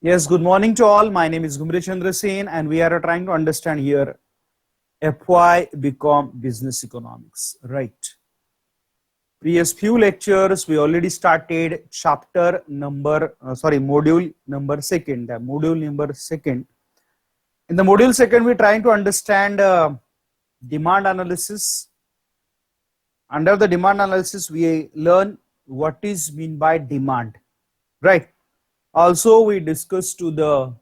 Yes, good morning to all. My name is Gumri Chandra Sen, and we are trying to understand here FY become business economics, right? Previous few lectures, we already started chapter number, module number second, the module number second. In the module second, we're trying to understand demand analysis. Under the demand analysis, we learn what is mean by demand, right? Also, we discuss to the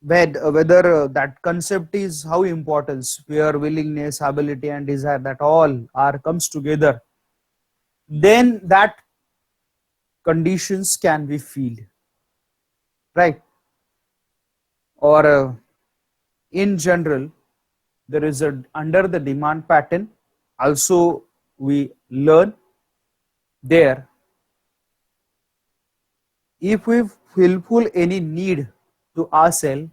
whether that concept is how importance where willingness, ability and desire, that all are comes together, then that conditions can be filled, right? Or in general, there is a under the demand pattern also we learn there, if we fulfill any need to ourselves,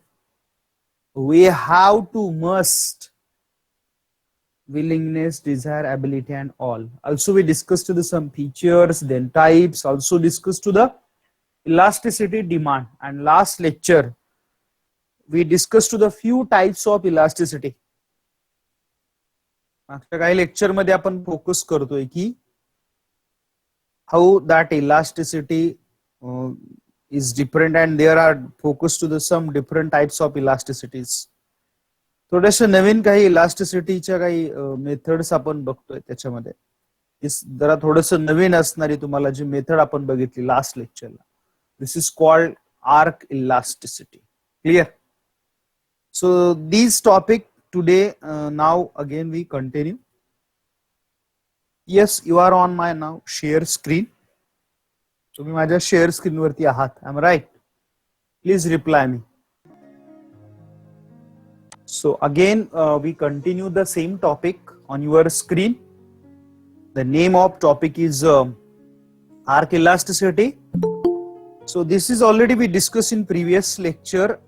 we have to must willingness, desire, ability and all. Also we discussed to the some features, then types, also discussed to the elasticity, demand, and last lecture we discussed to the few types of elasticity. मागच्या काही lecture मध्ये आपण focus करतोय की how that elasticity is different and there are focus to the some different types of elasticities. थोडेसे नवीन काही इलास्टिसिटीच्या काही methods आपण बघतोय त्याच्यामध्ये जरा थोडस नवीन असणारी तुम्हाला जी मेथड आपण बघितली लास्ट लेक्चरला, this is called arc elasticity. Clear? So this topic today now again we continue. Yes, you are on my now share screen. तुम्ही माझ्या शेअर स्क्रीन वरती आहात. I am right? Please reply me. So again, we continue the same topic on your screen. The name of topic is arc elasticity. So this is already we discussed in previous lecture.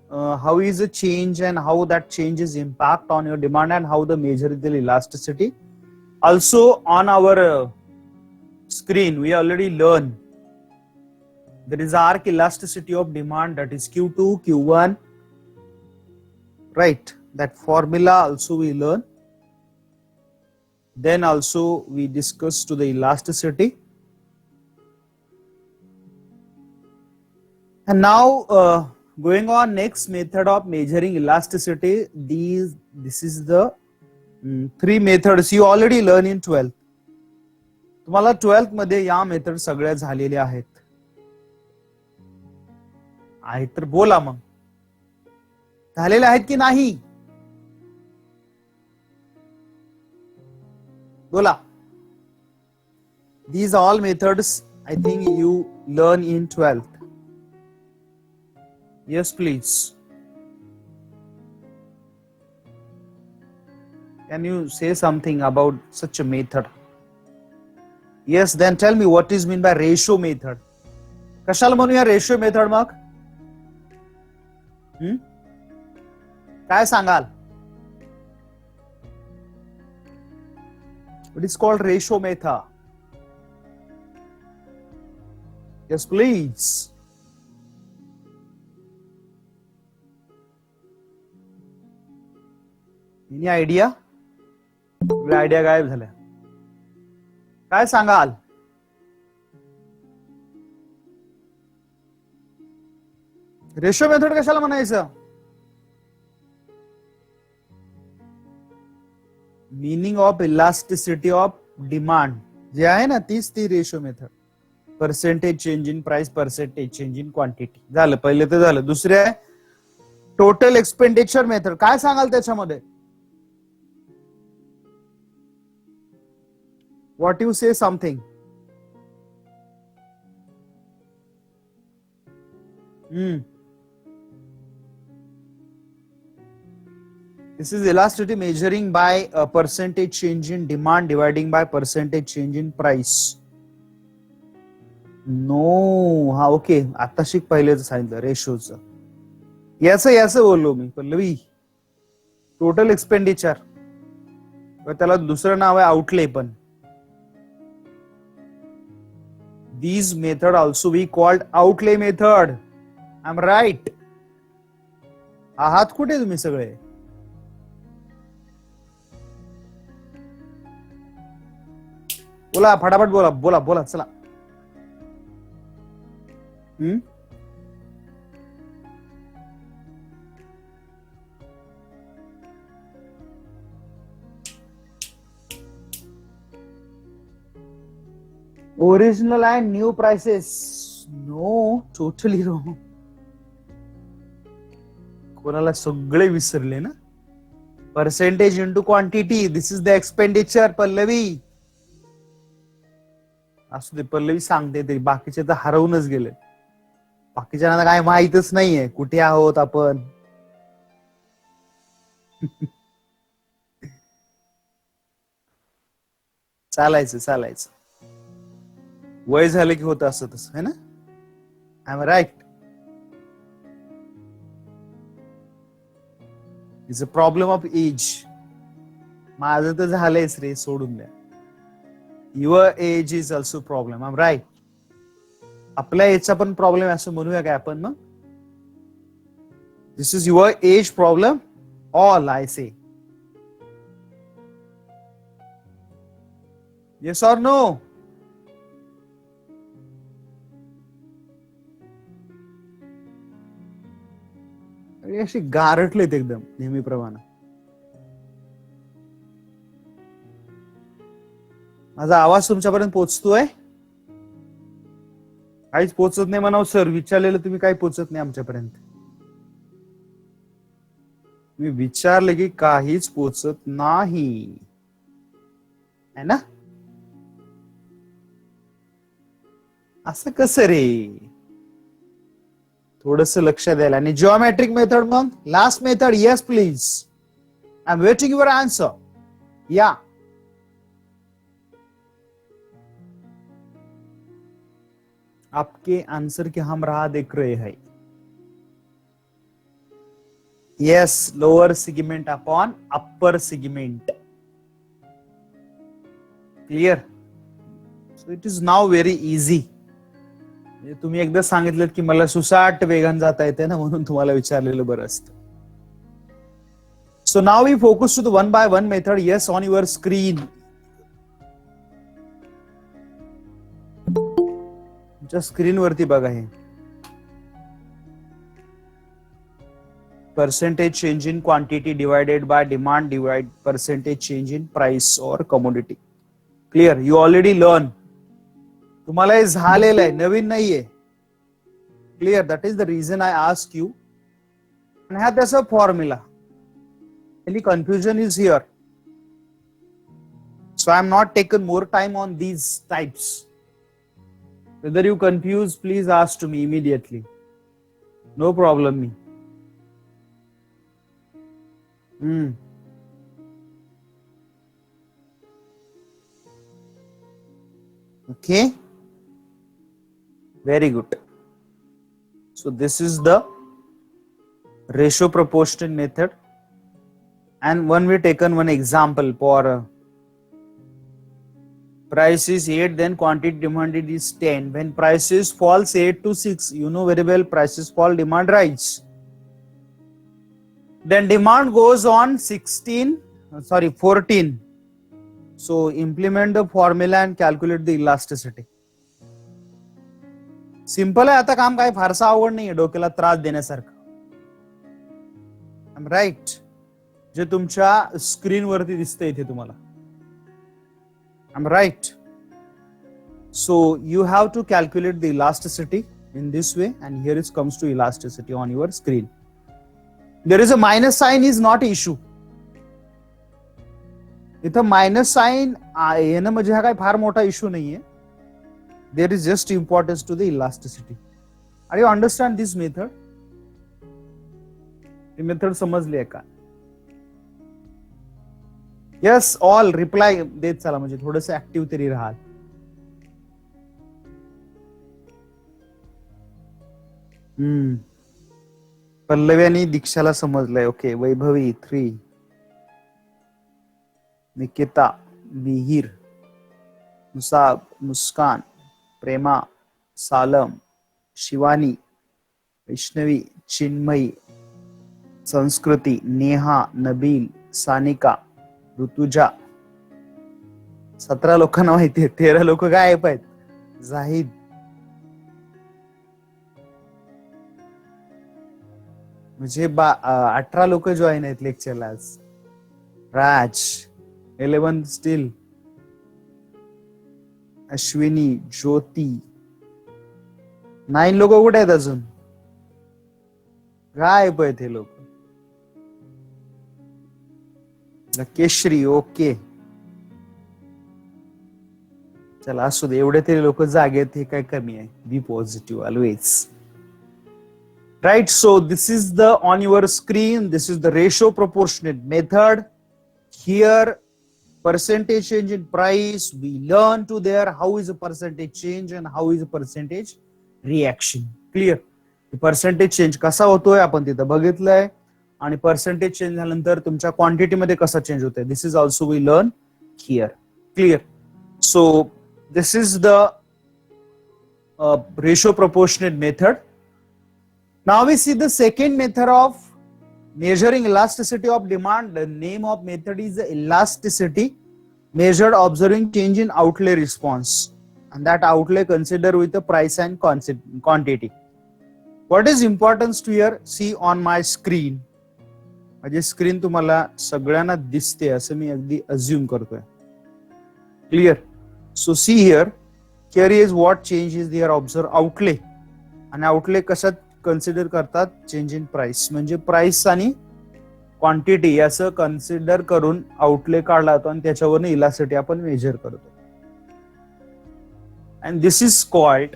How is the change and how that changes impact on your demand and how the measure the elasticity. Also on our screen, we already learn there is arc elasticity of demand, that is Q2, Q1, right? That formula also we learn. Then also we discuss to the elasticity. And now going on next method of measuring elasticity. This is the three methods you already learn in 12th. तुम्हाला 12th मध्ये या method सगळ्या झालेल्या आहेत. तर बोला मग, झालेल्या आहेत की नाही? बोला. These all methods I think you learn in 12th. Yes, please. Can you say something about such a method? Yes, then tell me what is mean by ratio method. कशाला म्हणूया रेशो मेथड मग? काय सांगाल? It is called ratio method. Yes, please. Any idea? Idea गायब झाल्या. काय सांगाल? Ratio method कशाला म्हणायचं? Meaning of elasticity of demand जे आहे ना, तीच ती ratio method. Percentage change in price, percentage change in quantity. झालं, पहिले तर झालं. दुसरे आहे टोटल एक्सपेंडिचर मेथड. काय सांगाल त्याच्यामध्ये? What you say something? This is elasticity measuring by a percentage change in demand dividing by percentage change in price. No, हा ओके. आता शिक पहिलेच सांगितलं रेशोच. याचं बोललो मी. पल्लवी, टोटल एक्सपेंडिचर, त्याला दुसरं नाव आहे आउटले पण. These method also we called outlay method. I am right. आहात कुठे तुम्ही सगळे? बोला फटाफट बोला बोला बोला चला. Original and new prices. No, totally wrong. कोणाला सगळे विसरले ना. Percentage into quantity, this is the expenditure. Pallavi असू दे, पल्लवी सांगते तरी, बाकीचे तर हरवूनच गेले. बाकीच्यांना काय माहितच नाहीये कुठे आहोत आपण. चालायचं चालायचं, वय झालं की होतं असं तसं है ना. I am right. It's a problem of age. माझं तर झालंयच रे, सोडून द्या. Your age is also problem. I am right. आपल्या एजचा पण प्रॉब्लेम असं म्हणूया काय आपण मग. This is your age problem all I say. Yes or no. अशी गारठलेत एकदम नेहमीप्रमाणे. माझा आवाज तुमच्यापर्यंत पोहोचतोय? काहीच पोहोचत नाही म्हणाव सर. विचारलेलं तुम्ही काही पोहोचत नाही आमच्यापर्यंत. मी विचारले की काहीच पोहोचत नाही है ना. असं कसं रे. थोडस लक्ष द्यायला. आणि जिओमेट्रिक मेथड मग last method. Yes please, I am waiting your answer. या आपके आंसर की हम राह देख रहे हैं. yes, lower segment upon upper segment. Clear? So it is now very easy. तुम्ही एकदा सांगितलं की मला सुसाट वेगान जाता येते ना, म्हणून तुम्हाला विचारलेलं बरं असतं. So now we focus to the one by one method. Yes, on your screen. तुमच्या स्क्रीन वरती बघा हे. Percentage change in quantity divided by demand divide percentage change in price or commodity. Clear? You already learn. तुम्हाला हे झालेलं आहे, नवीन नाहीये. Clear? That is the reason I ask you. And हा त्याचा formula. Any confusion is here. So I am not taken more time on these types. Whether you confuse, please ask to me immediately. No problem me. Okay. Very good. So this is the ratio proportion method. And when we taken one example for price is 8, then quantity demanded is 10. When prices falls 8 to 6, you know very well prices fall, demand rise. Then demand goes on 14. So implement the formula and calculate the elasticity. Simple आहे. आता काम काय फारसा अवघड नाहीये डोक्याला त्रास देण्यासारखं. I am right. जे तुमच्या स्क्रीन वरती दिसतंय इथे तुम्हाला. I am right. So you have to calculate the elasticity in this way, and here it comes to elasticity on your screen. There is a minus sign is not issue. इथं minus sign येणं म्हणजे हा काय फार मोठा issue नाहीये. There is just importance to the elasticity. Are you understand this method? He method समजली आहे का? Yes, all reply देत चला, म्हणजे थोडंसं ऍक्टिव्ह तरी राहाल. पल्लवी आणि दीक्षाला समजलंय. ओके. वैभवी 3, निकिता, मिहिर, मुसाब, मुस्कान, प्रेमा, सालम, शिवानी, वैष्णवी, चिन्मयी, संस्कृती, नेहा, नबील, सानिका, ऋतुजा. 17 लोकांना माहिती आहे, 13 लोक गायब आहेत. जाहीद, म्हणजे 18 लोक जॉईन आहेत लेक्चरला आज. राज, 11 स्टील. अश्विनी, ज्योती, 9 लोक कुठे आहेत अजून? गायब आहेत हे लोक. केशरी, ओके. चला असू दे, एवढे तरी लोक जागे आहेत, हे काय कमी आहे. Be positive always. Right, so this is the on your screen, this is the ratio proportionate method. Here percentage change in price, we learn to there how is a percentage change and how is a percentage reaction. Clear? Percentage change कसा होतोय आपण तिथं बघितलंय, आणि percentage change झाल्यानंतर तुमच्या quantity मध्ये कसा चेंज होतोय, this is also we learn here. Clear? So this is the ratio proportionate method. Now we see the second method of measuring elasticity of demand. The name of method is elasticity, measured observing change in outlay response, and that outlay consider with the price and quantity. What is importance to here? See on my screen. माझी screen तुम्हाला सगळ्यांना दिसते असं मी अगदी assume करतोय. Clear? So see here, here is what change is here. Observe outlay, आणि outlay कशात consider करतात? चेंज इन प्राइस, म्हणजे प्राइस आणि क्वांटिटी याचं कन्सिडर करून आउटले काढला जातो आणि त्याच्यावरून इलास्टिसिटी आपण मेजर करतो. And this is called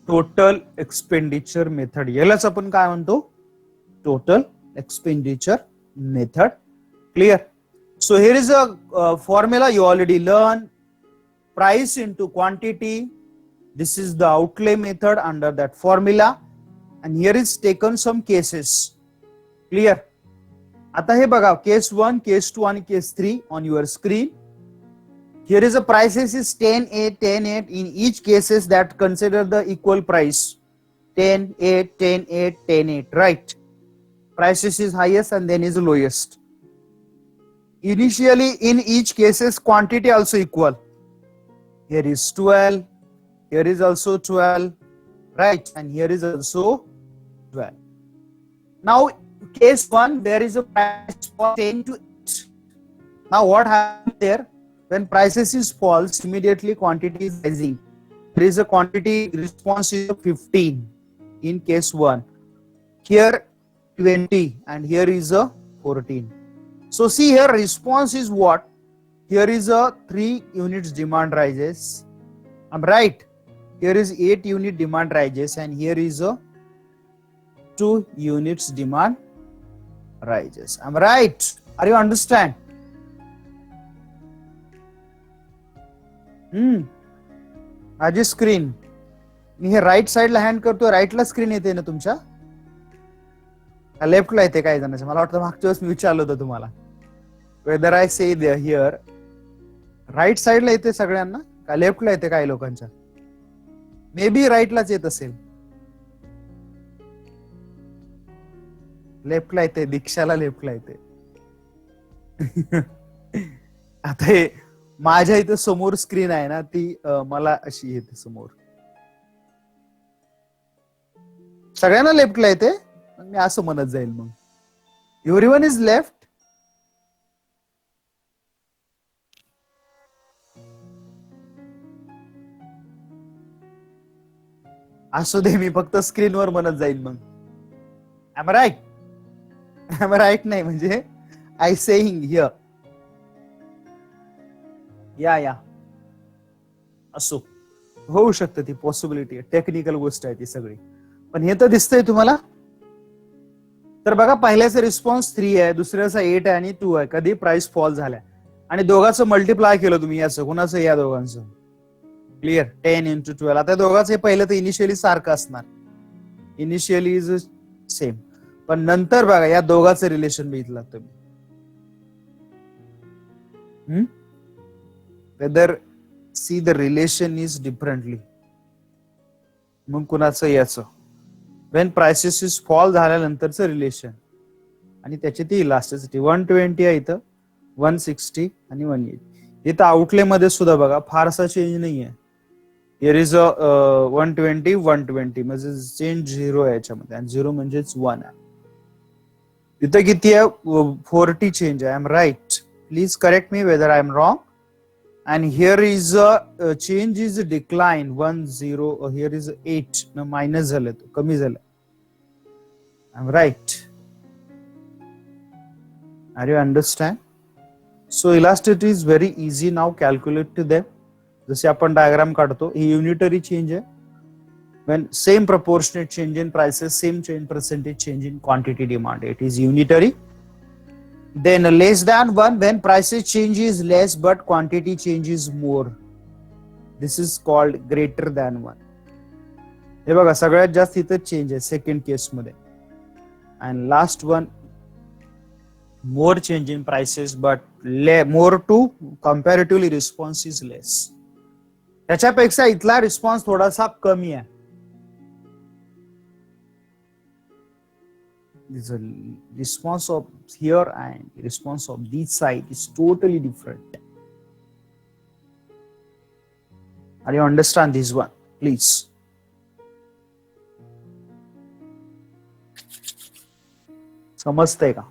total expenditure method. यालाच आपण काय म्हणतो? Total expenditure method. Clear? So here is a formula you already learn. Price into quantity. This is the outlay method under that formula. And here is taken some cases. Clear? आता हे बघा, केस 1, केस 2 आणि केस 3 on your screen. Here is a prices is 10, 8, 10, 8. In each cases that consider the equal price. 10, 8, 10, 8, 10, 8. Right? Prices is highest and then is lowest. Initially in each cases quantity also equal. Here is 12. Here is also 12. Right? And here is also 12. Now, case 1, there is a price for 10 to 8. Now, what happens there? When prices is false, immediately quantity is rising. There is a quantity response is 15 in case 1. Here 20 and here is a 14. So, see here response is what? Here is a 3 units demand rises. I'm right. Here is 8 unit demand rises and here is a 2 units demand rises. Am I right? Are you understand? माझी screen, मी हे right साइडला hand करतो, राईटला screen येते ना तुमच्या? लेफ्टला येते काही जणांच्या? मला वाटतं मागच्या वेळेस मी विचारलं होतं तुम्हाला. Whether I say here, right साइडला येते सगळ्यांना का लेफ्टला येते काही लोकांच्या? मे बी राईटलाच येत असेल. लेफ्टला येते, दीक्षाला लेफ्टला येते. आता हे माझ्या इथे समोर स्क्रीन आहे ना, ती मला अशी येते समोर. सगळ्यांना लेफ्टला येते, मी असं म्हणत जाईल मग. Everyone is left. असू दे, मी फक्त स्क्रीनवर म्हणत जाईल मग. Am I right? Am I right? नाही म्हणजे आय सेइंग हिअर. या असो, होऊ शकतं, ती पॉसिबिलिटी आहे, टेक्निकल गोष्ट आहे ती सगळी. पण हे तर दिसतंय तुम्हाला. तर बघा, पहिल्याचा रिस्पॉन्स 3 आहे, दुसऱ्याचा 8 आहे आणि 2 आहे. कधी प्राइस फॉल झालाय आणि दोघांचं मल्टिप्लाय केलं तुम्ही, याचं कुणाचं? या दोघांचं. क्लिअर? 10 into 12. आता दोघांचं हे पहिलं तर इनिशियली सारखं असणार, इनिशियली इज सेम, पण नंतर बघा या दोघांचं रिलेशन बघितलं तुम्ही. Whether see the relation is differently. मग कुणाचं याचं? वेन प्राइसेस इज फॉल झाल्यानंतरचं रिलेशन आणि त्याची ती इलास्टिसिटी 120 आहे इथं, 160 आणि 180. इथं आउटले मध्ये सुद्धा बघा फारसा चेंज नाहीये. हिअर इज अ 120 120 म्हणजे चेंज 0 आहे याच्यामध्ये आणि 0 म्हणजेच 1 आहे. इथं किती आहे? 40 चेंज आहे. I am right? Please correct me whether I am wrong. And here is a change is a decline 1 0. Here is 8 no minus झालं, कमी झालं. I'm right. Are you understand? So elasticity is very easy now. Calculate to them. जसे आपण diagram काढतो, ही unitary change आहे. When same proportionate change in prices, same change percentage change in quantity demand, it is unitary. Then less than 1, when prices change is less but quantity change is more, this is called greater than 1. हे बघा सगळ्यात जास्त इथं change आहे second case मध्ये. And last one, more change in prices but more to comparatively response is less. त्याच्यापेक्षा इथला response थोडासा कमी आहे. The response of here and response of this side is totally different. Are you understand this one, please? समजतंय का?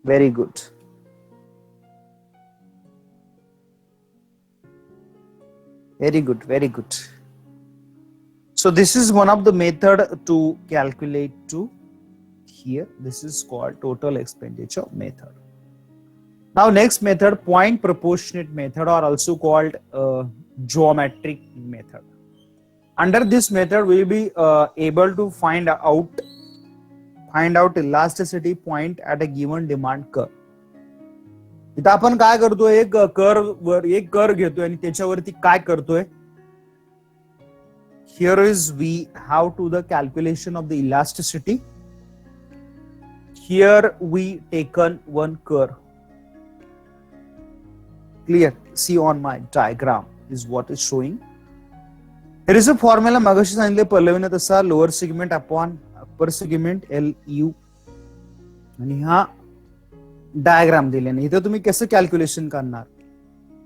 Very good. Very good, very good. So this is one of the method to calculate to here. This is called total expenditure method. Now next method, point proportionate method, or also called geometric method. Under this method, we will be able to find out elasticity point at a given demand curve. इथं आपण काय करतोय, एक curve घेतोय आणि त्याच्यावरती काय करतोय. Here is we have to the calculation of the elasticity. Here we taken one curve. Clear? See on my diagram is what is showing. Here is a formula मगाशी सांगितले पल्लवीने तसा, lower segment upon upper segment LU, आणि हा diagram दिलेला. इथं तुम्ही कसं calculation करणार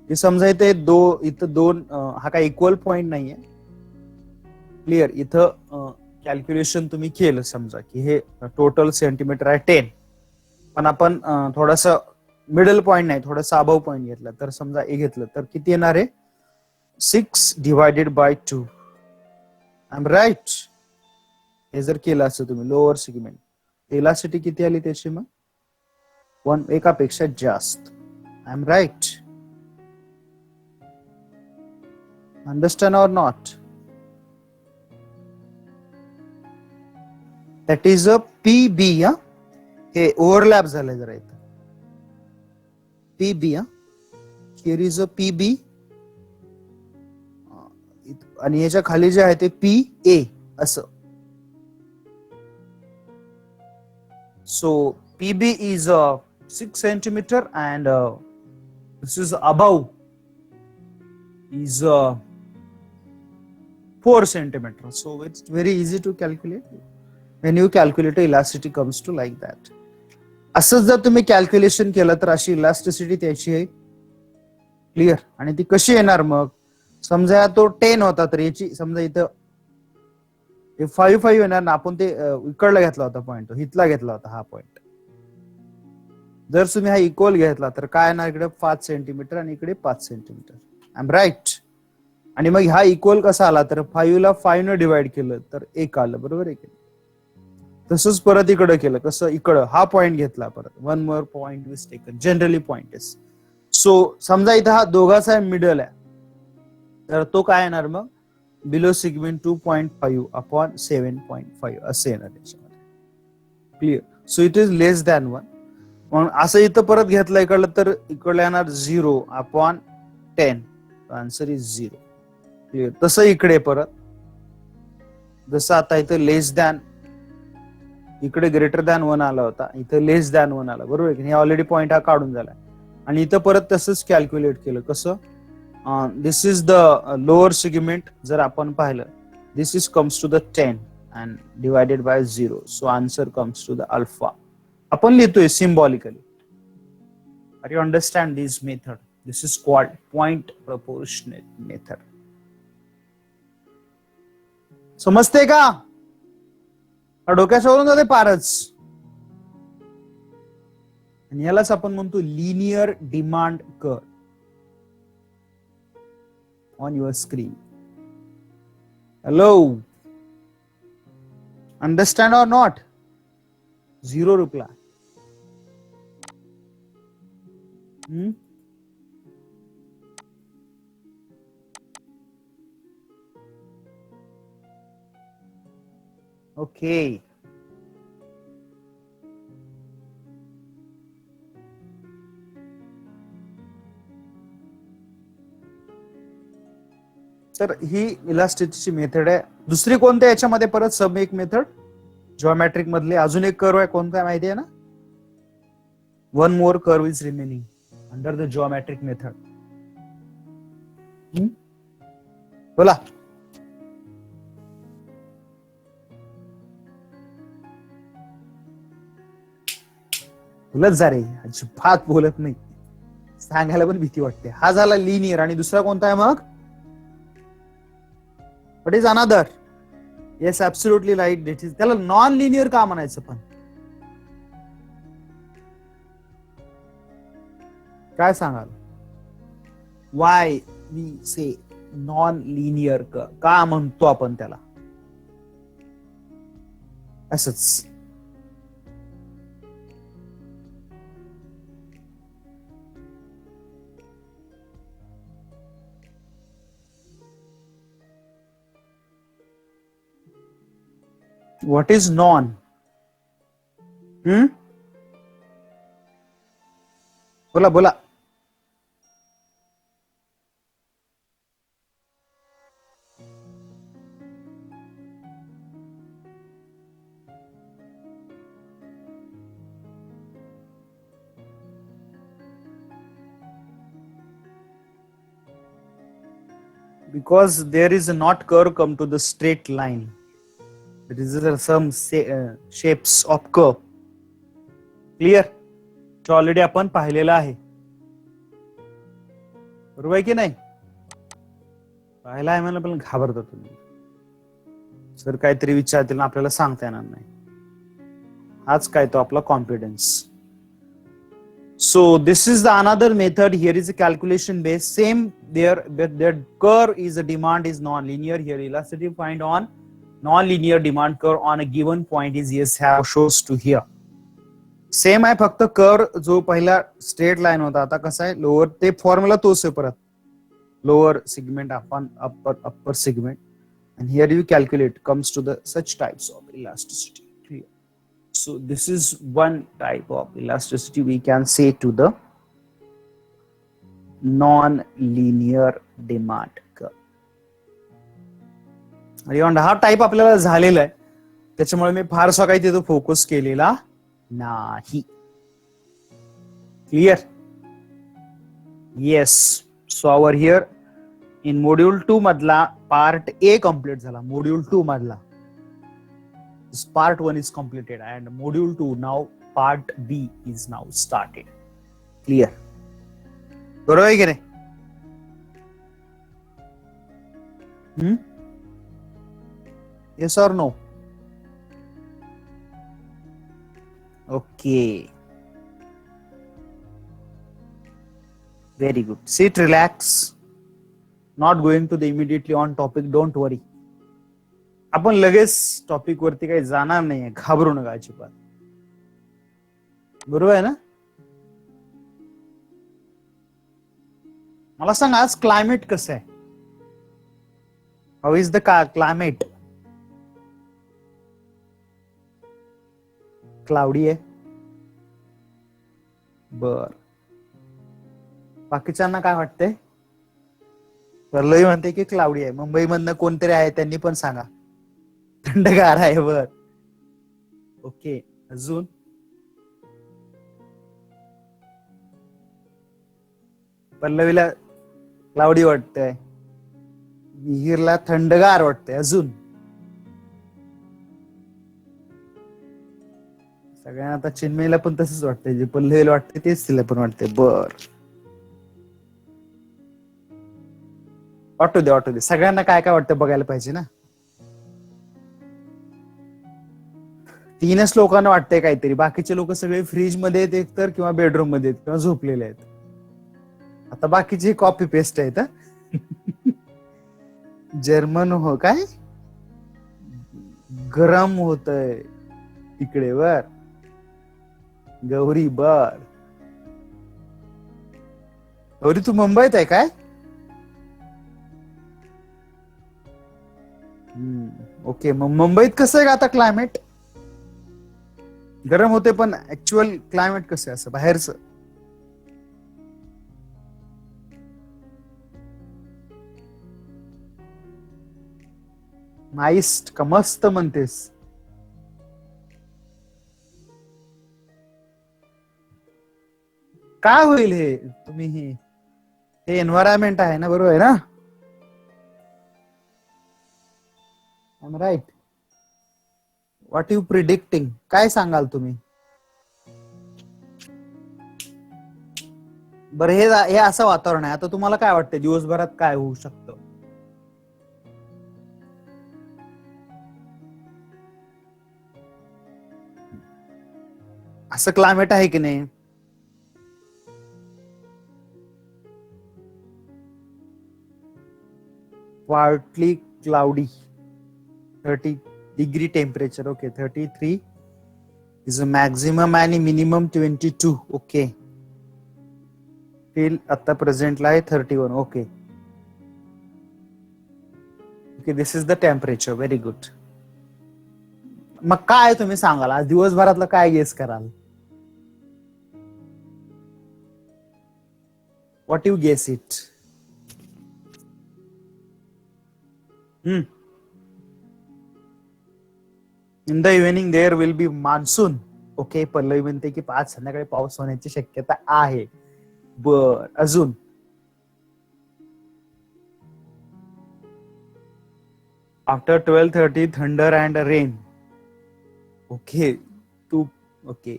हे समजा. इथं दोन हा काय इक्वल पॉइंट नाहीये. क्लिअर? इथं कॅल्क्युलेशन तुम्ही केलं, समजा की हे टोटल सेंटीमीटर आहे 10, पण आपण थोडासा मिडल पॉइंट नाही, थोडासा अबव पॉइंट घेतला, तर समजा हे घेतलं तर किती येणार आहे? 6 divided by 2. I am right? हे जर केलं असं तुम्ही लोअर सेगमेंट, इलास्टिसिटी किती आली त्याची? मग 1 एकापेक्षा जास्त. I am right? Understand or not? That is a PB. हे ओव्हरलॅप झालंय जरा इथं. PB. Here is a PB आणि याच्या खाली जे आहे ते PA असं. So PB is 6 centimeter and this is above is 4 centimeter. So it's very easy to calculate. When you calculate, elasticity comes to like that. असं जर तुम्ही कॅल्क्युलेशन केलं तर अशी इलास्टिसिटी त्याची आहे. क्लिअर? आणि ती कशी येणार मग? समजा तो 10 होता तर याची समजा इथं 5 येणार ना. आपण ते इकडला घेतला होता पॉइंट, इथला घेतला होता हा पॉइंट. जर तुम्ही हा इक्वल घेतला तर काय येणार? इकडे 5 सेंटीमीटर आणि इकडे 5 सेंटीमीटर. I am right? आणि मग हा इक्वल कसा आला? तर 5 ला 5 ने डिवाइड केलं तर 1 आलं, बरोबर आहे? तसंच परत इकडे केलं. कसं? इकडं हा पॉइंट घेतला परत. 1 more point is taken. Generally point is. So समजा इथं हा दोघाचा मिडल आहे, तर तो काय येणार मग? बिलो सेगमेंट 2.5 अपॉन 7.5 असे येणार त्याच्यामध्ये. Clear? So it is less than 1. म्हणून असं इथं परत घेतलं इकडलं तर इकडलं येणार 0 अपॉन 10. Answer is 0. क्लिअर? तसं इकडे परत जसं आता इथं लेस दॅन इकडे ग्रेटर दॅन 1 आला होता, इथं लेस दॅन 1 आला, बरोबर आहे. हे ऑलरेडी पॉईंट हा काढून झालाय. आणि इथं परत तसंच कॅल्क्युलेट केलं. कसं? This is the lower segment. जर आपण पाहिलं, this is comes to the 10 and divided by 0. So answer comes to the alpha. आपण लिहितोय symbolically. Are you understand this method? This is called point proportionate method. समजते का? डोक्यासवरून जाते पारच. आणि यालाच आपण म्हणतो linear demand curve on your screen. Hello, understand or not? Zero reply. Okay. तर ही इलास्टिसिटीची मेथड आहे. दुसरी कोणत्या याच्यामध्ये परत सब एक मेथड जिओमेट्रिक मधले अजून एक कर्व आहे, कोणता माहिती आहे ना? One more curve is remaining under the geometric method. बोला. बोलत जा रे, अजिबात बोलत नाही, सांगायला पण भीती वाटते. हा झाला लिनियर. आणि दुसरा कोणता आहे मग? What is another? Yes, absolutely right. It is. त्याला नॉन लिनियर का म्हणायचं पण? काय सांगाल? Why we say non linear का म्हणतो आपण त्याला? असंच. What is non? बोला बोला. Because there is not curve come to the straight line. There is some shapes of curve. Clear? तो ऑलरेडी आपण पाहिलेला आहे, बरोबर आहे की नाही? पाहिला आहे मला, पण घाबरता तुम्ही. सर काहीतरी विचारतील, आपल्याला सांगता येणार नाही. हाच काय तो आपला confidence. So this is the another method. Here is a calculation base. Same there, but their curve is a demand is non-linear. Here elasticity find on non-linear demand curve on a given point is yes have shows to here. Same आहे, फक्त curve जो पहिला straight line होता आता कसा आहे lower. ते formula तोच आहे परत. Lower segment upon upper segment. And here you calculate comes to the such types of elasticity. So this is one type of elasticity we can say to the non-linear demand curve. हा type आपल्याला झालेला आहे, त्याच्यामुळे मी फारसा काही तिथं focus केलेला नाही. Clear? Yes. So our here in module 2 मधला पार्ट ए कंप्लीट झाला. मॉड्यूल 2 मधला part 1 is completed and module 2 now part B is now started. Clear? बरोबर आहे की नाही? Yes or no? Okay. Very good. Sit, relax. Not going to the immediately on topic. Don't worry. आपण लगेच topic वरती काही जाणार नाहीये, घाबरू नका अजिबात. बरोबर आहे ना? मला सांग, आज क्लायमेट कसं आहे? How is the climate? Cloudy आहे. बर. बाकीच्यांना काय वाटतंय? परलई म्हणते की क्लाउडी आहे. मुंबई मधनं कोणतरी आहे, त्यांनी पण सांगा. थंडगार आहे. बर. ओके. अजून पल्लवीला क्लाउडी वाटतंय, मिहिरला थंडगार वाटतंय. अजून सगळ्यांना आता चिन्मयला पण तसंच वाटतंय, जे पल्लवीला वाटतंय तेच तिला पण वाटतंय. बर, वाटू दे. सगळ्यांना काय काय वाटतं बघायला पाहिजे ना. 3च लोकांना वाटतंय काहीतरी, बाकीचे लोक सगळे फ्रीज मध्ये आहेत एकतर, किंवा बेडरूम मध्ये आहेत, किंवा झोपलेले आहेत. आता बाकीचे कॉपी पेस्ट आहेत. जर्मन हो काय गरम होतय तिकडे. बर गौरी, बर गौरी तू मुंबईत आहे काय? ओके. मग मुंबईत कसं आहे का आता क्लायमेट? गरम होते, पण ऍक्च्युअल क्लायमेट कसं आहे असं बाहेरचं? नाईस का मस्त म्हणतेस? काय होईल हे? तुम्ही हे एन्व्हायरमेंट आहे ना, बरोबर आहे ना? I am right? What you predicting? काय सांगाल तुम्ही? बरं, हे असं वातावरण आहे. आता तुम्हाला काय वाटतं दिवसभरात काय होऊ शकतं? असं क्लायमेट आहे की नाही? Partly cloudy, 30 degree temperature. Okay, 33 is a maximum आणि मिनिमम 22. ओके, टिल आता प्रेझेंटला आहे 31. Okay okay, this is the temperature. Very good. मग काय तुम्ही सांगाल आज दिवसभरातलं काय गेस कराल? What you guess it? In the evening there will be monsoon. Okay, Pallavi म्हणते की 5 संध्याकाळी पाऊस होण्याची शक्यता आहे. बर, अजून after 12:30 thunder and rain. Okay, too. Okay,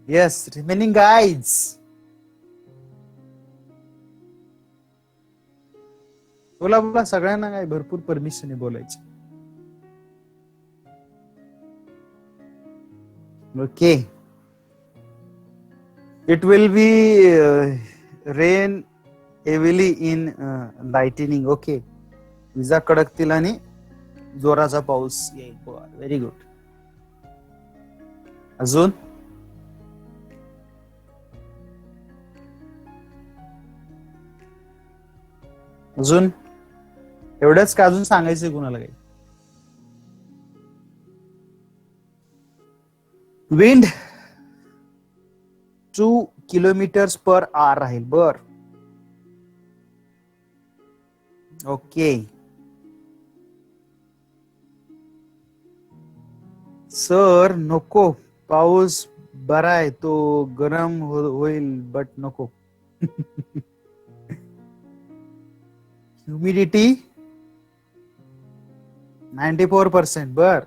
yes, remaining guys. बोला बोला, सगळ्यांना काय भरपूर परमिशन आहे बोलायची. Okay, it will be rain heavily in lightning. Okay, विजा कडकतील आणि जोराचा पाऊस येईल. Very good. अजून अजून एवढंच का? अजून सांगायचं कुणाला काही? विंड 2 किलोमीटर/आवर राहील. बर, ओके. सर नको, पाऊस बरा आहे, तो गरम होईल, बट नको. ह्युमिडिटी 94%. बर,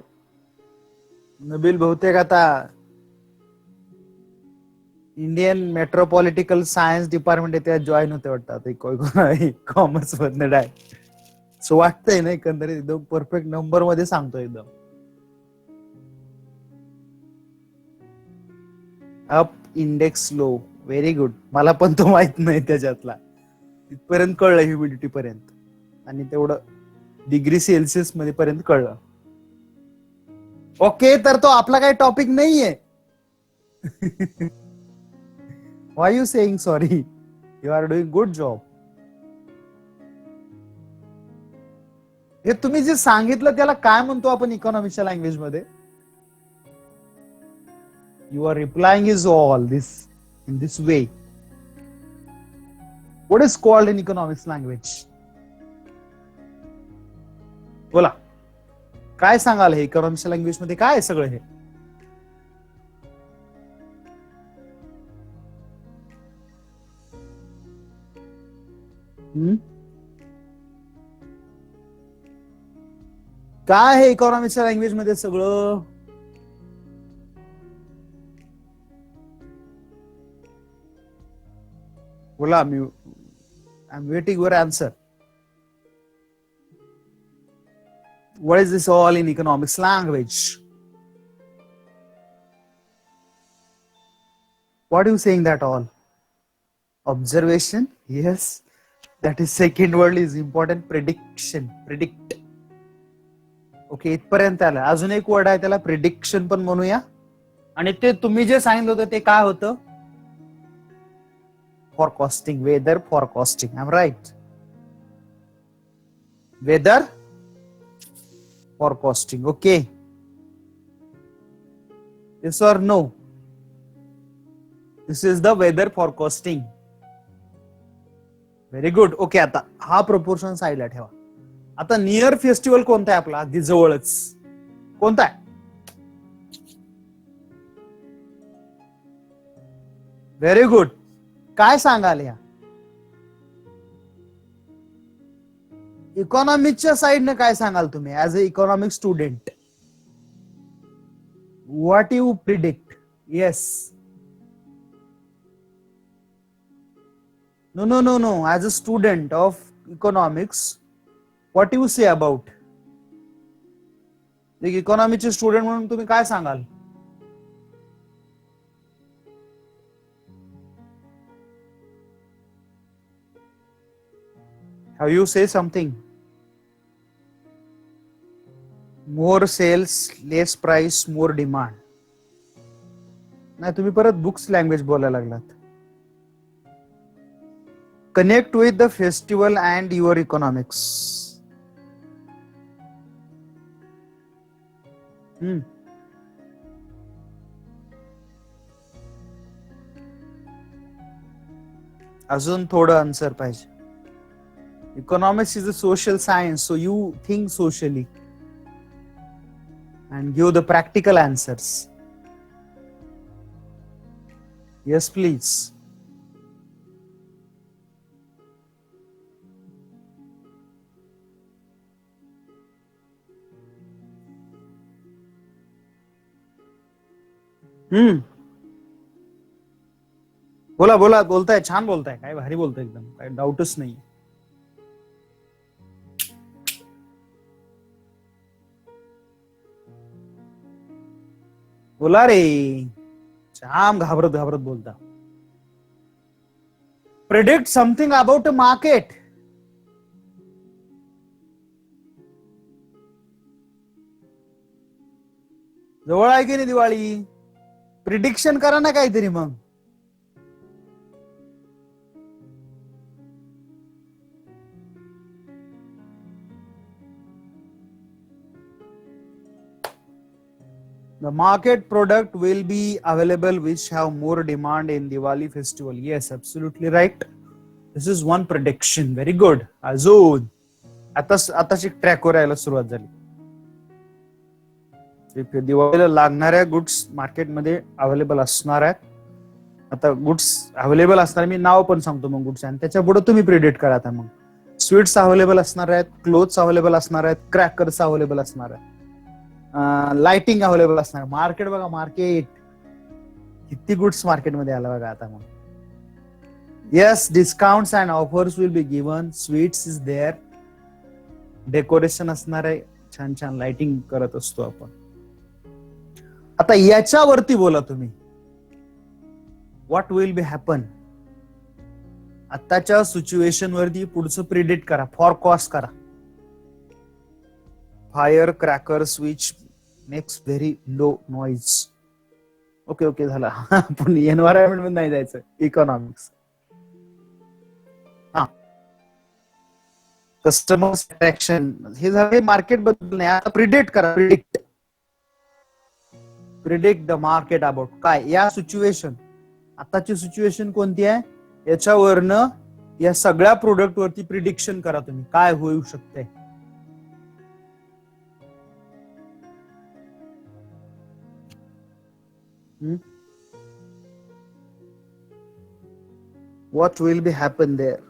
नबील बहुतेक आता इंडियन मेट्रोपॉलिटिकल सायन्स डिपार्टमेंट आहे त्यात जॉईन होते वाटतं आता, कॉमर्स मधनं डायरेक्ट. सो वाटतंय ना एकंदरीत एकदम परफेक्ट नंबर मध्ये सांगतो एकदम. Up index low. Very good. मला पण तो माहित नाही त्याच्यातला. इथपर्यंत कळलं ह्युमिडिटी पर्यंत, आणि तेवढं डिग्री सेल्सिअस मध्ये पर्यंत कळलं. ओके, तर तो आपला काही टॉपिक नाहीये. Why you saying sorry? You are doing good job. हे तुम्ही जे सांगितलं त्याला काय म्हणतो आपण इकॉनॉमिक्सच्या लँग्वेज मध्ये? You are replying is all this in this way. What is called in economics language? बोला. काय सांगाल हे इकॉनॉमिक्सच्या लँग्वेज मध्ये काय आहे सगळं हे? काय आहे इकॉनॉमिक्सच्या लँग्वेज मध्ये सगळं? बोला, मी I am waiting your answer. What is this all in economics language? What are you saying that all? Observation? Yes. That is second word is important. Prediction. Predict. Okay, इथपर्यंत आलं. अजून एक वर्ड आहे त्याला प्रिडिक्शन पण म्हणूया. आणि ते तुम्ही जे सांगितलं होतं ते काय होतं? Forecasting. Weather forecasting. I'm right. Weather forecasting. Okay. Yes or no? This is the weather forecasting. Very good. Okay, आता हा प्रोपोर्शन साईडला ठेवा. आता नियर फेस्टिवल कोणता आहे आपला? अगदी जवळच कोणता आहे? Very good. काय सांगाल या इकॉनॉमिक्सच्या साईडने? काय सांगाल तुम्ही as a economic student? What you predict? Yes. No, no, no, no. As a student of economics, what you say about? एक इकॉनॉमिकचे स्टुडंट म्हणून तुम्ही काय सांगाल? Have you say something? More sales, less price, more demand. नाही, तुम्ही परत books language बोलायला लागलात. Connect with the festival and your economics. अजून थोडं आन्सर पाहिजे. Economics is a social science, so you think socially and give the practical answers. Yes, please. बोला बोला, बोलताय, छान बोलताय, काय भारी बोलताय, एकदम काय डाऊटच नाही. बोला रे, जाम घाबरत घाबरत बोलता. Predict something about a market. जवळ आहे की नाही दिवाळी? प्रिडिक्शन करा ना काहीतरी मग. The market product will be available which have more demand in Diwali festival. Yes, absolutely right. This is one prediction. Very good. अजून आताची ट्रॅकवर यायला सुरुवात झाली. दिवाळीला लागणाऱ्या गुड्स मार्केटमध्ये अवेलेबल असणार आहेत. आता गुड्स अवेलेबल असणार, मी नाव पण सांगतो मग गुड्स, आणि त्याच्या पुढे तुम्ही प्रिडिक्ट करा. आता मग स्वीट्स अवेलेबल असणार आहेत, क्लोथ्स अवेलेबल असणार आहेत, क्रॅकर्स अवेलेबल असणार आहेत, लाइटिंग अवेलेबल असणार. मार्केट बघा, मार्केट किती गुड्स मार्केटमध्ये आला बघा आता. मग yes, discounts and offers will be given. Sweets is there, decoration असणार आहे, छान छान लाइटिंग करत असतो आपण. आता याच्यावरती बोला तुम्ही, व्हॉट विल बी हॅपन. आताच्या सिच्युएशन वरती पुढचं प्रिडिक्ट करा, फॉरकास्ट करा. Fire crackers which makes very low noise. Okay okay, झाला. पण एन्व्हायरमेंट मध्ये नाही जायचं, इकॉनॉमिक्स. हा, कस्टमर सॅटिस्फॅक्शन हे झाले मार्केट बद्दल. नाही, आता प्रिडिक्ट करा. प्रिडिक्ट द मार्केट अबाउट काय या सिच्युएशन. आताची सिच्युएशन कोणती आहे याच्यावरनं या सगळ्या प्रोडक्ट वरती प्रिडिक्शन करा तुम्ही, काय होऊ शकते. Hmm? What will be happen there?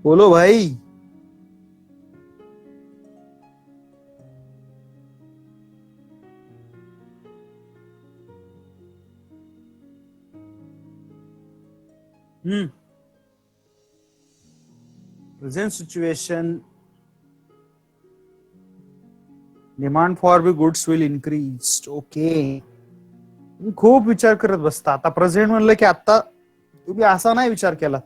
बोलो भाई. Present situation, demand for the goods will increase. Okay. तुम्ही खूप विचार करत बसता. आता प्रेझेंट म्हणलं की आता तुम्ही असा नाही विचार केला.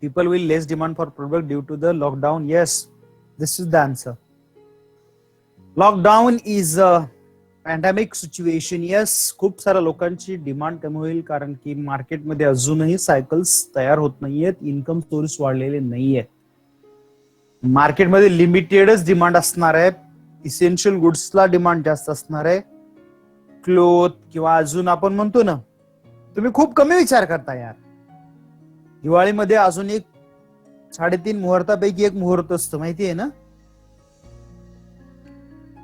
People will less demand for product due to the lockdown. Yes, this is the answer. Lockdown is a pandemic situation. Yes, खूप साऱ्या लोकांची डिमांड कमी होईल कारण की मार्केटमध्ये अजूनही सायकल्स तयार होत नाहीयेत, इन्कम सोर्स वाढलेले नाहीये. मार्केटमध्ये लिमिटेडच डिमांड असणार आहे. इसेन्शियल गुड्सला डिमांड जास्त असणार आहे. क्लोथ किंवा अजून आपण म्हणतो ना, तुम्ही खूप कमी विचार करता यार. दिवाळीमध्ये अजून एक 3.5 मुहूर्तापैकी एक मुहूर्त असतं, माहिती आहे ना?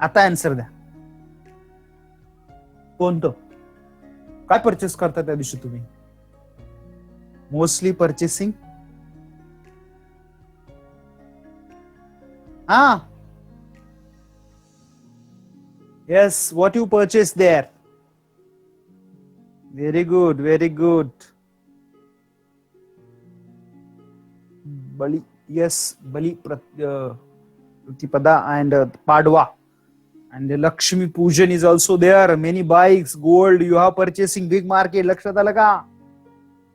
आता आन्सर द्या. कोणतं? काय परचेस करता त्या दिवशी तुम्ही? Mostly purchasing. Ah, yes, what you purchased there? Very good, very good. Bali, yes, Bali Pratipada and Padwa. And the Lakshmi Pujan is also there. Many bikes, gold, you have purchasing big market. लक्षात आलं का?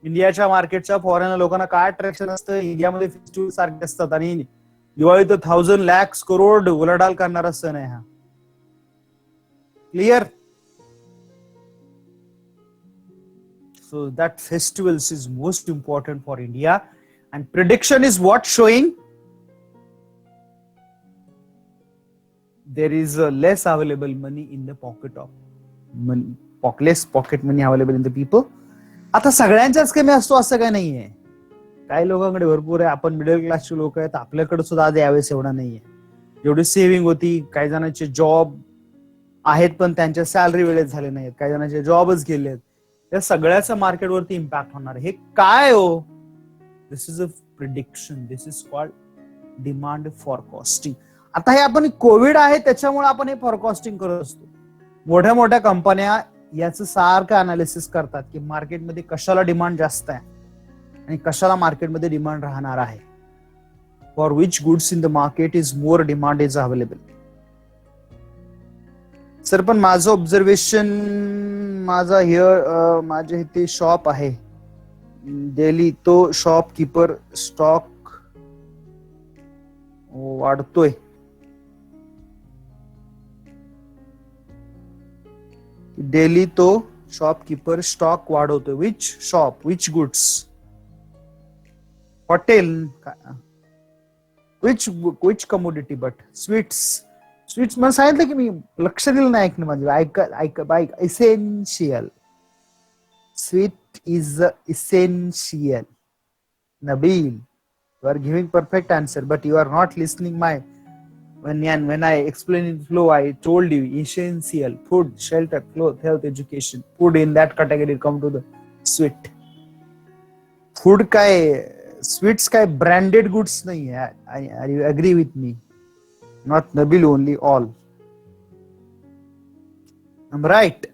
इंडियाच्या मार्केटच्या foreign लोकांना काय attraction असतं? इंडियामध्ये festival सारखे असतात आणि दिवाळी तर 1000 lakhs करोड उलाढाल करणारा सण आहे हा. Clear? So that festivals is most important for India, and prediction is what showing there is a less available money in the pocket of money, less pocket money available in the people. आता सगळ्यांच्याच कमी असतो असं काही नाहीये. काही लोकांकडे भरपूर आहे. आपण मिडल क्लासचे लोक आहेत, आपल्याकडे सुद्धा आज यावेळेस एवढा नाहीये. जेवढी सेव्हिंग होती, काही जणांचे जॉब आहेत पण त्यांच्या सॅलरी वेळेत झाले नाहीत, काही जणांचे जॉबच गेलेत. या सगळ्याचा मार्केटवरती इम्पॅक्ट होणार. हे काय हो? This is a prediction. This is called demand forecasting. आता हे आपण कोविड आहे त्याच्यामुळे आपण हे फॉरकास्टिंग करत असतो. मोठ्या मोठ्या कंपन्या याचं सारखं अनालिसिस करतात की मार्केटमध्ये कशाला डिमांड जास्त आहे आणि कशाला मार्केटमध्ये डिमांड राहणार आहे. For which goods in the market is more demand is available. Sir पण माझं ऑब्झर्वेशन, माझा हिअर माझ्या इथे शॉप आहे डेली, तो शॉपकीपर स्टॉक वाढतोय. डेली तो शॉपकीपर स्टॉक वाढवतोय. Which shop, which goods? Hotel, which commodity? But sweets, sweets मला सांगितलं की मी लक्ष दिलं नाही ऐकणं माझं. Essential sweet is essential. Nabil, you are giving perfect answer, but you are not listening my when I explain in flow. I told you essential: food, shelter, clothes, health, education. Food in that category come to the sweet. Food काय, sweets काय branded goods नाही है. Are you agree with me? Not Nabil only, all. I'm right.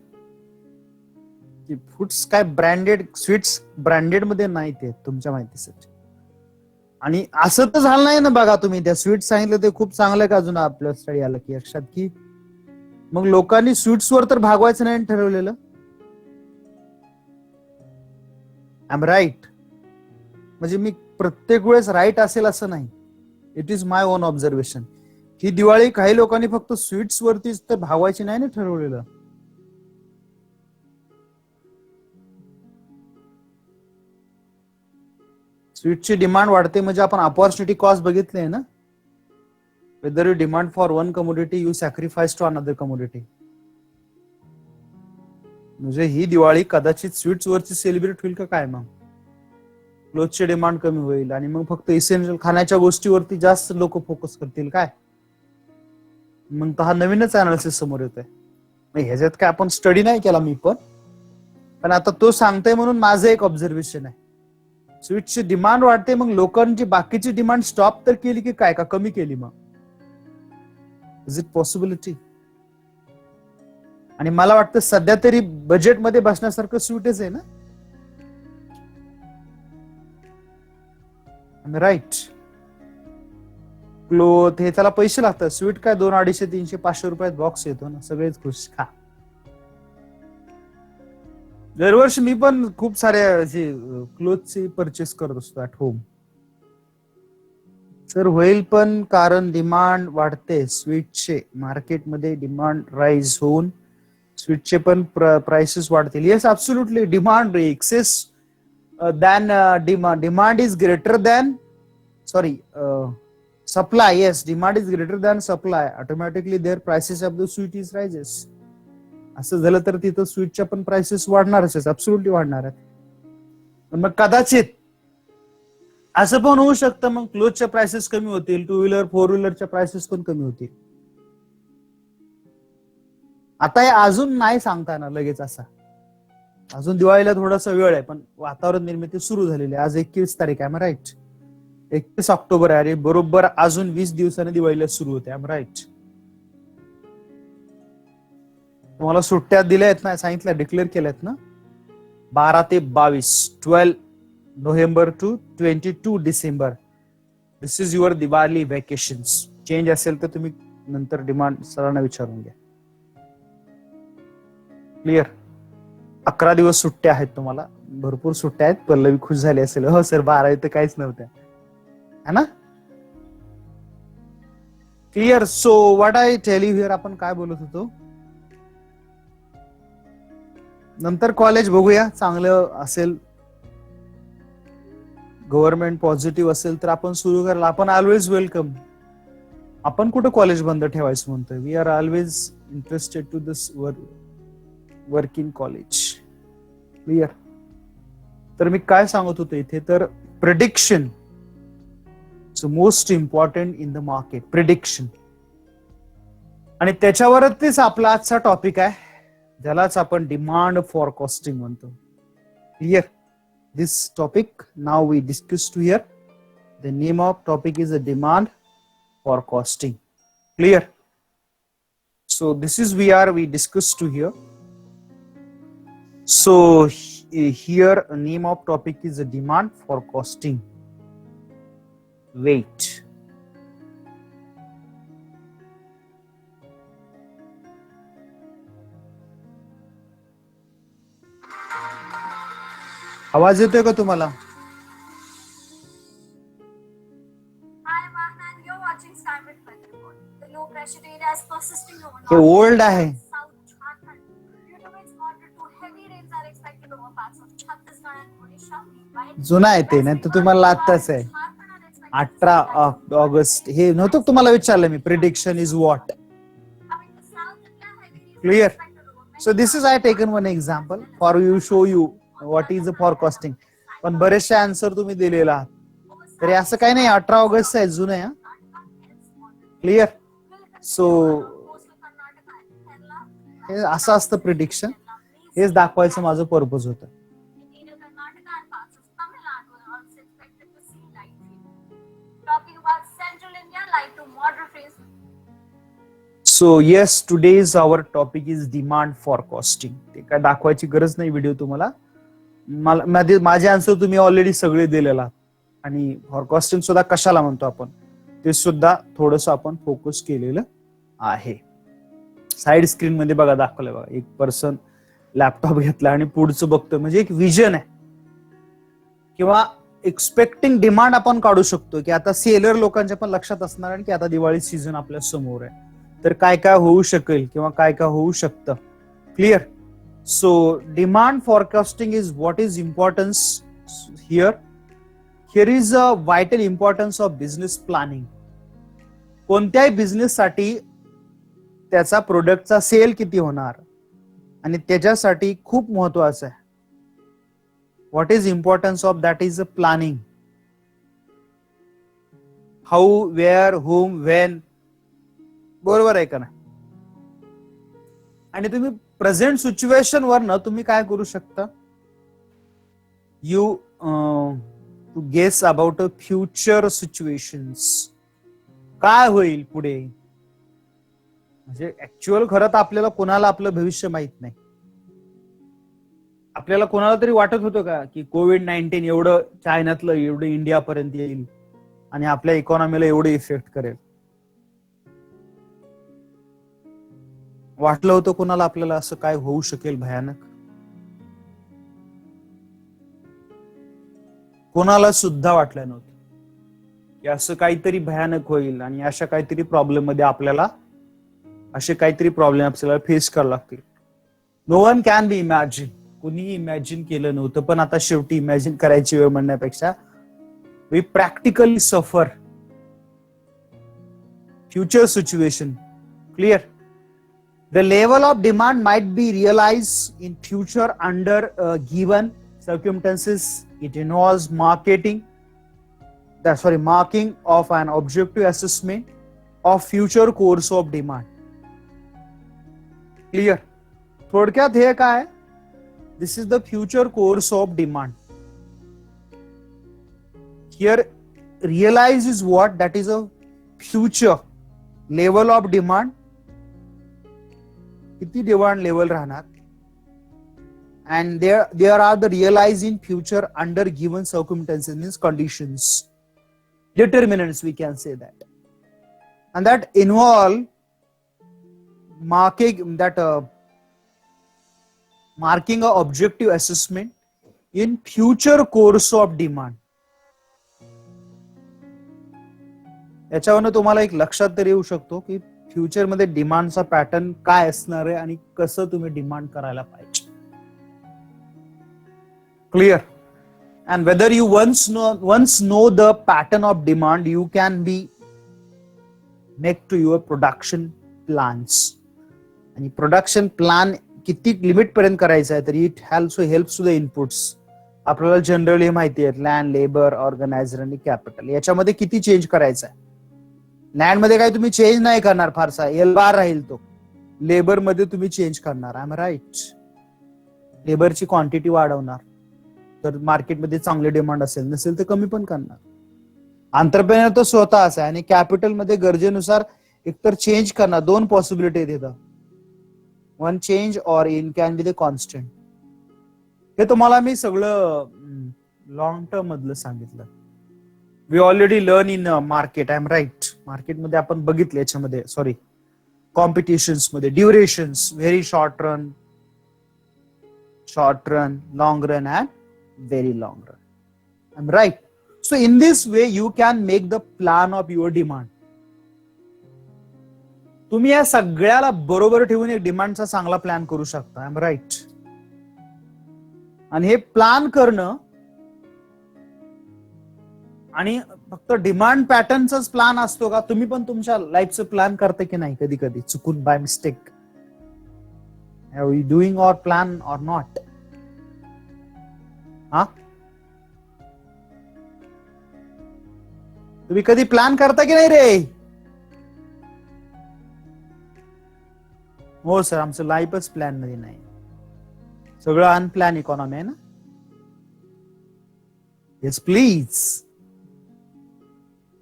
Foods काय branded, sweets branded मध्ये नाही ते तुमच्या माहितीसाठी. आणि असं तर झालं नाही ना. बघा तुम्ही त्या स्वीट सांगितलं ते खूप चांगलं का अजून आपल्या स्टडी आलं की लक्षात की मग लोकांनी स्वीट्सवर तर भागवायचं नाही ठरवलेलं. I am right. म्हणजे मी प्रत्येक वेळेस राईट असेल असं नाही. It is my own observation. ही दिवाळी काही लोकांनी फक्त स्वीट्स वरतीच तर भागवायची नाही ना ठरवलेलं. स्वीटची डिमांड वाढते म्हणजे आपण अपॉर्च्युनिटी कॉस्ट बघितले ना. Whether you demand for one commodity, you sacrifice to another commodity. म्हणजे ही दिवाळी कदाचित स्वीट्स वरची सेलिब्रेट होईल का काय? मग क्लोथचे डिमांड कमी होईल आणि मग फक्त इसेन्शियल खाण्याच्या गोष्टीवरती जास्त लोक फोकस करतील काय? मग तर हा नवीनच अनालिसिस समोर येतोय. ह्याच्यात काय आपण स्टडी नाही केला मी पण आता तो सांगतोय म्हणून माझं एक ऑब्झर्वेशन आहे. स्वीटची डिमांड वाढते, मग लोकांची बाकीची डिमांड स्टॉप तर केली की काय, का कमी केली? मग इज इट पॉसिबिलिटी? आणि मला वाटतं सध्या तरी बजेटमध्ये बसण्यासारखं स्वीटच आहे ना, राईट? क्लोथ हे त्याला पैसे लागतात. स्वीट काय 200, 250, 300, 500 रुपयात बॉक्स येतो ना, सगळेच खुश खा. दरवर्षी मी पण खूप साऱ्या क्लोथची परचेस करत असतो ऍट होम. सर होईल पण, कारण डिमांड वाढते स्वीटचे, मार्केटमध्ये डिमांड राईज होऊन स्वीटचे पण प्राइसेस वाढतील. Yes, absolutely. Demand excess than demand is greater than supply. Yes, demand is greater than supply. Automatically their prices of the sweet is rises. असं झालं तर तिथं स्वीटच्या पण प्राइसेस वाढणारच आहेत, ऍब्सोल्युटली वाढणार आहेत. मग कदाचित असं पण होऊ शकतं, मग क्लोथच्या प्राइसेस कमी होतील, 2 व्हीलर 4 व्हीलरच्या प्राइसेस पण कमी होतील. आता हे अजून नाही सांगता येणार लगेच असा, अजून दिवाळीला थोडासा वेळ आहे, पण वातावरण निर्मिती सुरू झालेली आहे. आज 21 तारीख आहे, राईट? 31 ऑक्टोबर आहे. बरोबर अजून 20 दिवसांनी दिवाळीला सुरू होते, राईट? तुम्हाला सुट्ट्या दिल्या आहेत ना, सांगितलं, डिक्लेअर केल्यात ना, 12 ते 22, 12 November to 22 December. This is your Diwali vacations. Change असेल तर तुम्ही नंतर डिमांड सरांना विचारून घ्या. क्लिअर? 11 दिवस सुट्ट्या आहेत तुम्हाला, भरपूर सुट्ट्या आहेत. पल्लवी खुश झाली असेल, हो सर 12 तर काहीच नव्हत्या, है ना? Clear? So what I tell you here, आपण काय बोलत होतो? नंतर कॉलेज बघूया, चांगलं असेल, गव्हर्नमेंट पॉझिटिव्ह असेल तर आपण सुरू करायला, आपण ऑलवेज वेलकम. आपण कुठं कॉलेज बंद ठेवायचं म्हणतोय? We are always interested to this work in college. Clear? तर मी काय सांगत होतो इथे, तर prediction most important in the market, prediction. आणि त्याच्यावरतीच आपला आजचा टॉपिक आहे, ज्यालाच आपण डिमांड फॉरकास्टिंग म्हणतो. Clear? This topic now we discussed here. The name of topic is a demand forecasting. Clear? So this is we discussed to here. So here name of topic is a demand forecasting. Wait. आवाज येतोय का तुम्हाला? हे old आहे, जुना आहे ते, नाही तर तुम्हाला आत्ताच आहे. 18 ऑगस्ट हे नव्हतं तुम्हाला विचारलं मी, prediction is what. Clear? So this is I taken one example for you, show you what is a forecasting. पण बरेचसे आन्सर तुम्ही दिलेला आहात, तरी असं काही नाही, 18 ऑगस्ट आहे, जुनं आहे. क्लिअर? सो हे असं असतं प्रिडिक्शन, हेच दाखवायचं माझं पर्पज होतं. So yes, today's our topic is demand forecasting. ते काय दाखवायची गरज नाही व्हिडिओ तुम्हाला, माझे आन्सर तुम्ही ऑलरेडी सगळे दिलेला. आणि फॉरकास्टिंग सुद्धा कशाला म्हणतो आपण ते सुद्धा थोडस आपण फोकस केलेलं आहे. साइड स्क्रीन मध्ये बघा दाखवलंय बघा, एक पर्सन लॅपटॉप घेतला आणि पुढचं बघतोय, म्हणजे एक विजन आहे किंवा एक्सपेक्टिंग डिमांड आपण काढू शकतो की आता सेलर लोकांच्या पण लक्षात असणार आहे की आता दिवाळी सीझन आपल्या समोर आहे, तर काय काय होऊ शकेल किंवा काय काय होऊ शकतं. Clear? So demand forecasting is what is importance here. Here is a vital importance of business planning. कोणत्याही बिझनेससाठी त्याचा प्रोडक्टचा सेल किती होणार आणि त्याच्यासाठी खूप महत्वाचं आहे. What is importance of that is a planning. How, where, whom, when. बरोबर आहे का नाही? आणि तुम्ही प्रेझेंट सिच्युएशन वर ना तुम्ही काय करू शकता, you to guess about a future situations. काय होईल पुढे, म्हणजे ऍक्च्युअल खरं तर आपल्याला कोणाला आपलं भविष्य माहित नाही. आपल्याला कोणाला तरी वाटत होतं का की कोविड-19 एवढं चायनातलं एवढं इंडियापर्यंत येईल आणि आपल्या इकॉनॉमीला एवढं इफेक्ट करेल? वाटलं होतं कोणाला आपल्याला असं काय होऊ शकेल भयानक? कोणाला सुद्धा वाटलं नव्हतं की असं काहीतरी भयानक होईल आणि अशा काहीतरी प्रॉब्लेम मध्ये आपल्याला असे काहीतरी प्रॉब्लेम आपल्याला फेस करावे लागतील. No one can be imagine. कोणीही इमॅजिन केलं नव्हतं, पण आता शेवटी इमॅजिन करायची वेळ म्हणण्यापेक्षा we practically suffer future situation. Clear? The level of demand might be realized in future under given circumstances. It involves marking of an objective assessment of future course of demand. Clear? थोडक्यात हे काय? This is the future course of demand. Here, realize is what? That is a future level of demand. किती demand level राहणार, and there are the realized in future under given circumstances, means conditions, determinants we can say that, and that involve marking a objective assessment in future course of demand. याच्यावरून तुम्हाला एक लक्षात तरी येऊ शकतो की future मध्ये डिमांडचा पॅटर्न काय असणार आहे आणि कसं तुम्ही डिमांड करायला पाहिजे. Clear? And whether you once know the pattern of demand, you can be make to your production plans. आणि प्रोडक्शन प्लॅन किती लिमिट पर्यंत करायचं आहे, तर it also helps to the inputs. आपल्याला जनरली माहिती आहे लँड, लेबर, ऑर्गनायझर आणि कॅपिटल, याच्यामध्ये किती चेंज करायचं आहे. लँड मध्ये काय तुम्ही चेंज नाही करणार फारसा, एल-बार राहील तो. लेबर मध्ये तुम्ही चेंज करणार. I am right? लेबरची क्वांटिटी वाढवणार, तर मार्केटमध्ये चांगले डिमांड असेल, नसेल तर कमी पण करणार. एंटरप्रेन्योर तो स्वतःच आहे. आणि कॅपिटल मध्ये गरजेनुसार एकतर चेंज करणार. दोन पॉसिबिलिटी येतात, one change or in can be the constant. हे तुम्हाला मी सगळं लॉंग टर्म मधलं सांगितलं. We already learn in market. I am right? मार्केटमध्ये आपण बघितलं, याच्यामध्ये सॉरी कॉम्पिटिशन्स मध्ये durations, very short run, long run and very long run. I am right? So in this way you can make the plan of your demand. तुम्ही या सगळ्याला बरोबर ठेवून एक डिमांडचा चांगला प्लॅन करू शकता. I am right? आणि हे प्लॅन करणं आणि फक्त डिमांड पॅटर्नचाच प्लॅन असतो का? तुम्ही पण तुमच्या लाईफचं प्लॅन करता की नाही कधी कधी चुकून, by mistake? Are you doing our plan or not? हा, तुम्ही कधी प्लॅन करता की नाही रे? हो सर, आमचं लाईफच प्लॅन मध्ये नाही, सगळं अनप्लॅन इकॉनॉमी आहे ना. Yes please.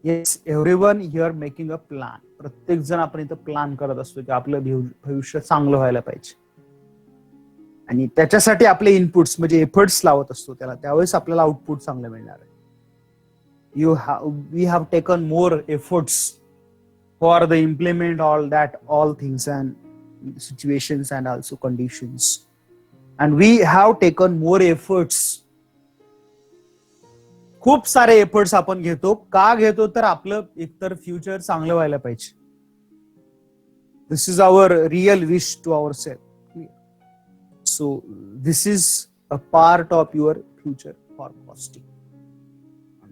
Yes, everyone here making a plan. प्रत्येक जण आपण इथं प्लॅन करत असतो की आपलं भविष्य चांगलं व्हायला पाहिजे, आणि त्याच्यासाठी आपले इनपुट्स म्हणजे एफर्ट्स लावत असतो त्याला, त्यावेळेस आपल्याला आउटपुट चांगलं मिळणार आहे. We have taken more efforts for the implement all things and situations and also conditions, and we have taken more efforts. खूप सारे एफर्ट्स आपण घेतो. का घेतो? तर आपलं एकतर फ्युचर चांगलं व्हायला पाहिजे. This is our real wish to our self. So this is a part of your future forecasting.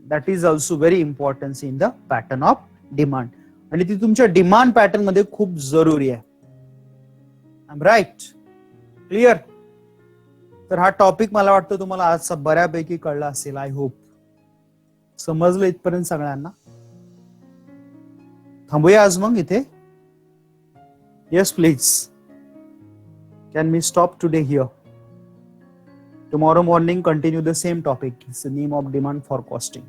That is also very importance in the pattern of demand, आणि ती तुमच्या डिमांड पॅटर्न मध्ये खूप जरुरी आहे. I am right? क्लिअर? तर हा topic मला वाटतं तुम्हाला आज बऱ्यापैकी कळला असेल. आय होप समजलं इथपर्यंत सगळ्यांना. थांबूया आज मग इथे. Yes please. Can me stop today here? Tomorrow morning continue the same topic. It's the name of demand for costing.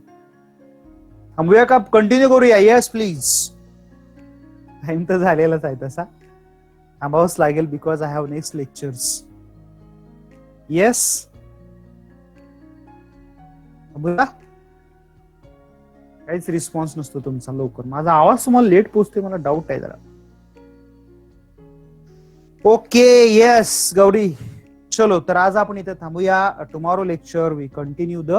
थांबूया का कंटिन्यू करूया? Yes please. टाइम तर झालेलाच आहे तसा. थांबावंच लागेल because I have next lectures. Yes. काहीच रिस्पॉन्स नसतो तुमचा लवकर. माझा आवाज तुम्हाला लेट पोहोचतोय, मला डाऊट आहे जरा. Okay yes Gauri. चलो तर आज आपण इथे थांबूया. Tomorrow lecture we continue the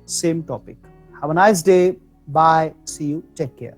same topic. Have a nice day. Bye. See you. Take care.